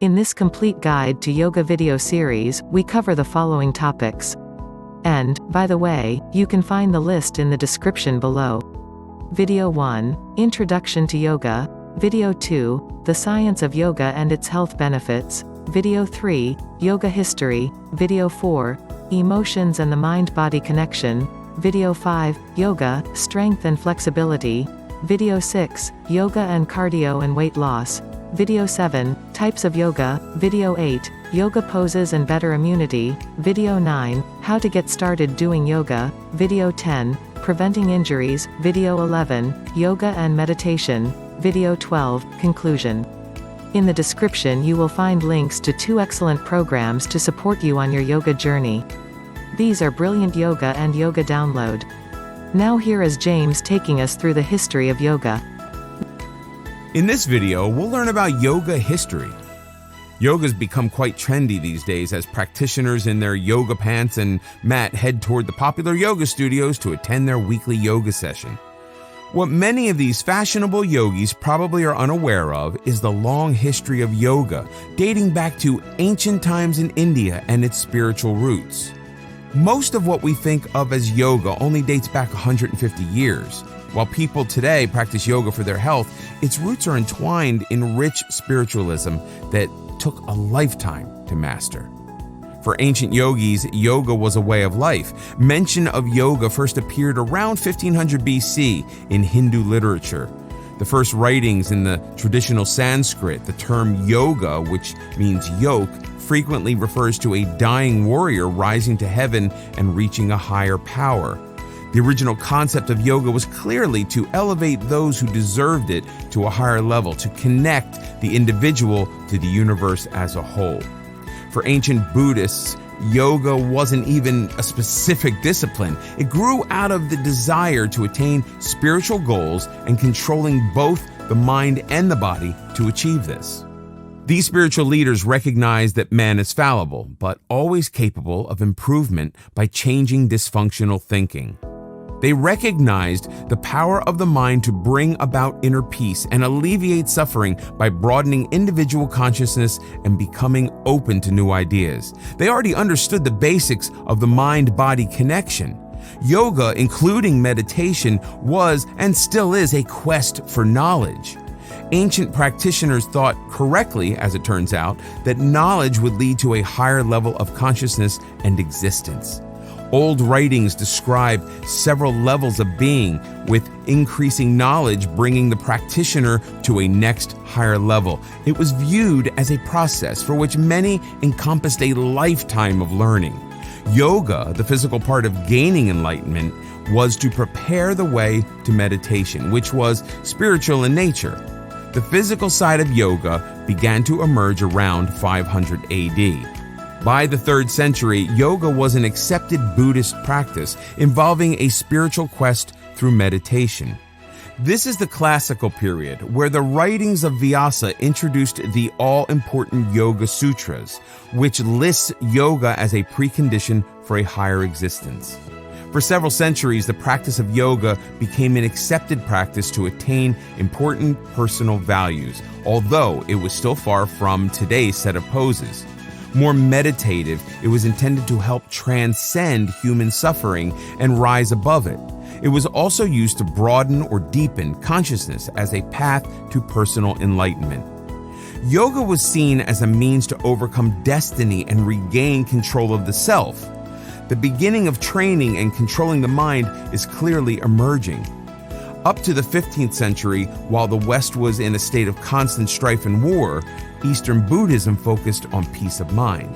In this complete guide to yoga video series, we cover the following topics. And, by the way, you can find the list in the description below. Video 1, Introduction to Yoga. Video 2, The Science of Yoga and its Health Benefits. Video 3, Yoga History. Video 4, Emotions and the Mind-Body Connection. Video 5, Yoga, Strength and Flexibility. Video 6, Yoga and Cardio and Weight Loss. Video 7, Types of Yoga. Video 8, Yoga Poses and Better Immunity. Video 9, How to Get Started Doing Yoga. Video 10, Preventing Injuries. Video 11, Yoga and Meditation. Video 12, Conclusion. In the description you will find links to 2 excellent programs to support you on your yoga journey. These are brilliant yoga and yoga download. Now here is James taking us through the history of yoga. In this video, we'll learn about yoga history. Yoga's become quite trendy these days as practitioners in their yoga pants and mat head toward the popular yoga studios to attend their weekly yoga session. What many of these fashionable yogis probably are unaware of is the long history of yoga, dating back to ancient times in India and its spiritual roots. Most of what we think of as yoga only dates back 150 years. While people today practice yoga for their health, its roots are entwined in rich spiritualism that took a lifetime to master. For ancient yogis, yoga was a way of life. Mention of yoga first appeared around 1500 BC in Hindu literature. The first writings in the traditional Sanskrit, the term yoga, which means yoke, frequently refers to a dying warrior rising to heaven and reaching a higher power. The original concept of yoga was clearly to elevate those who deserved it to a higher level, to connect the individual to the universe as a whole. For ancient Buddhists, yoga wasn't even a specific discipline. It grew out of the desire to attain spiritual goals and controlling both the mind and the body to achieve this. These spiritual leaders recognized that man is fallible, but always capable of improvement by changing dysfunctional thinking. They recognized the power of the mind to bring about inner peace and alleviate suffering by broadening individual consciousness and becoming open to new ideas. They already understood the basics of the mind-body connection. Yoga, including meditation, was and still is a quest for knowledge. Ancient practitioners thought correctly, as it turns out, that knowledge would lead to a higher level of consciousness and existence. Old writings describe several levels of being, with increasing knowledge bringing the practitioner to a next higher level. It was viewed as a process for which many encompassed a lifetime of learning. Yoga, the physical part of gaining enlightenment, was to prepare the way to meditation, which was spiritual in nature. The physical side of yoga began to emerge around 500 AD. By the 3rd century, yoga was an accepted Buddhist practice involving a spiritual quest through meditation. This is the classical period where the writings of Vyasa introduced the all-important Yoga Sutras, which lists yoga as a precondition for a higher existence. For several centuries, the practice of yoga became an accepted practice to attain important personal values, although it was still far from today's set of poses. More meditative, it was intended to help transcend human suffering and rise above it. It was also used to broaden or deepen consciousness as a path to personal enlightenment. Yoga was seen as a means to overcome destiny and regain control of the self. The beginning of training and controlling the mind is clearly emerging. Up to the 15th century, while the West was in a state of constant strife and war, Eastern Buddhism focused on peace of mind.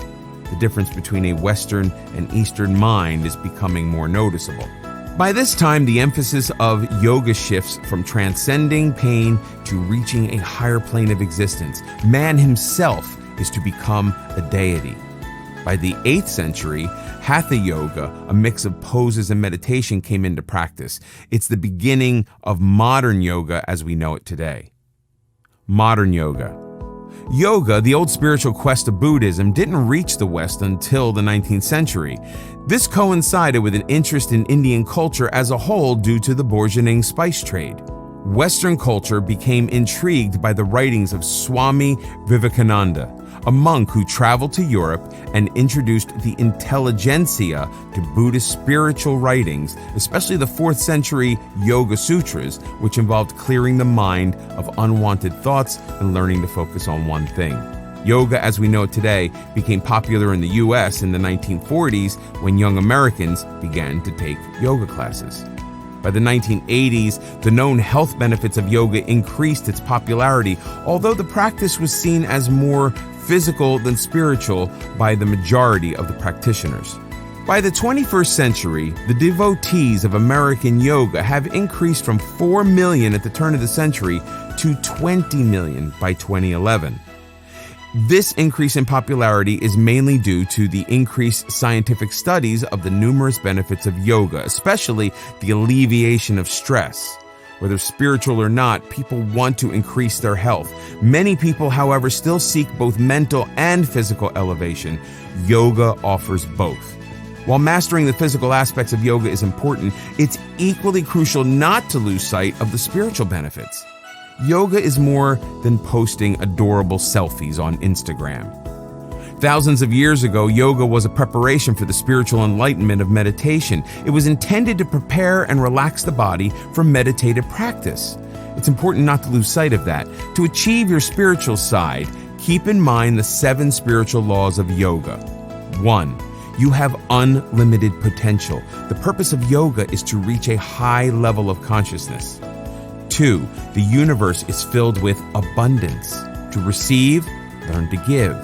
The difference between a Western and Eastern mind is becoming more noticeable. By this time, the emphasis of yoga shifts from transcending pain to reaching a higher plane of existence. Man himself is to become a deity. By the 8th century, Hatha Yoga, a mix of poses and meditation, came into practice. It's the beginning of modern yoga as we know it today. Modern yoga. Yoga, the old spiritual quest of Buddhism, didn't reach the West until the 19th century. This coincided with an interest in Indian culture as a whole due to the burgeoning spice trade. Western culture became intrigued by the writings of Swami Vivekananda, a monk who traveled to Europe and introduced the intelligentsia to Buddhist spiritual writings, especially the 4th century Yoga Sutras, which involved clearing the mind of unwanted thoughts and learning to focus on one thing. Yoga, as we know it today, became popular in the US in the 1940s when young Americans began to take yoga classes. By the 1980s, the known health benefits of yoga increased its popularity, although the practice was seen as more physical than spiritual by the majority of the practitioners. By the 21st century, the devotees of American yoga have increased from 4 million at the turn of the century to 20 million by 2011. This increase in popularity is mainly due to the increased scientific studies of the numerous benefits of yoga, especially the alleviation of stress. Whether spiritual or not, people want to increase their health. Many people, however, still seek both mental and physical elevation. Yoga offers both. While mastering the physical aspects of yoga is important, it's equally crucial not to lose sight of the spiritual benefits. Yoga is more than posting adorable selfies on Instagram. Thousands of years ago, yoga was a preparation for the spiritual enlightenment of meditation. It was intended to prepare and relax the body for meditative practice. It's important not to lose sight of that. To achieve your spiritual side, keep in mind the 7 spiritual laws of yoga. 1. You have unlimited potential. The purpose of yoga is to reach a high level of consciousness. 2. The universe is filled with abundance. To receive, learn to give.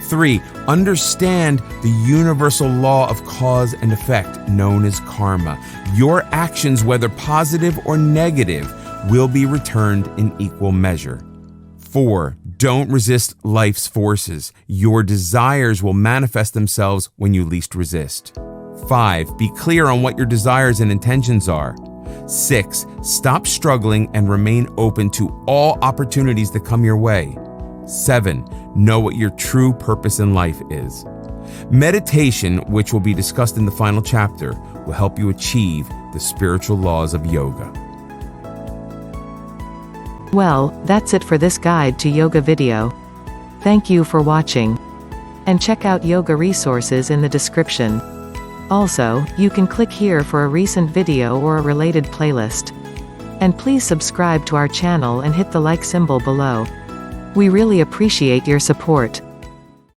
3. Understand the universal law of cause and effect, known as karma. Your actions, whether positive or negative, will be returned in equal measure. 4. Don't resist life's forces. Your desires will manifest themselves when you least resist. 5. Be clear on what your desires and intentions are. 6. Stop struggling and remain open to all opportunities that come your way. 7. Know what your true purpose in life is. Meditation, which will be discussed in the final chapter, will help you achieve the spiritual laws of yoga. Well, that's it for this guide to yoga video. Thank you for watching. And check out yoga resources in the description. Also, you can click here for a recent video or a related playlist. And please subscribe to our channel and hit the like symbol below. We really appreciate your support.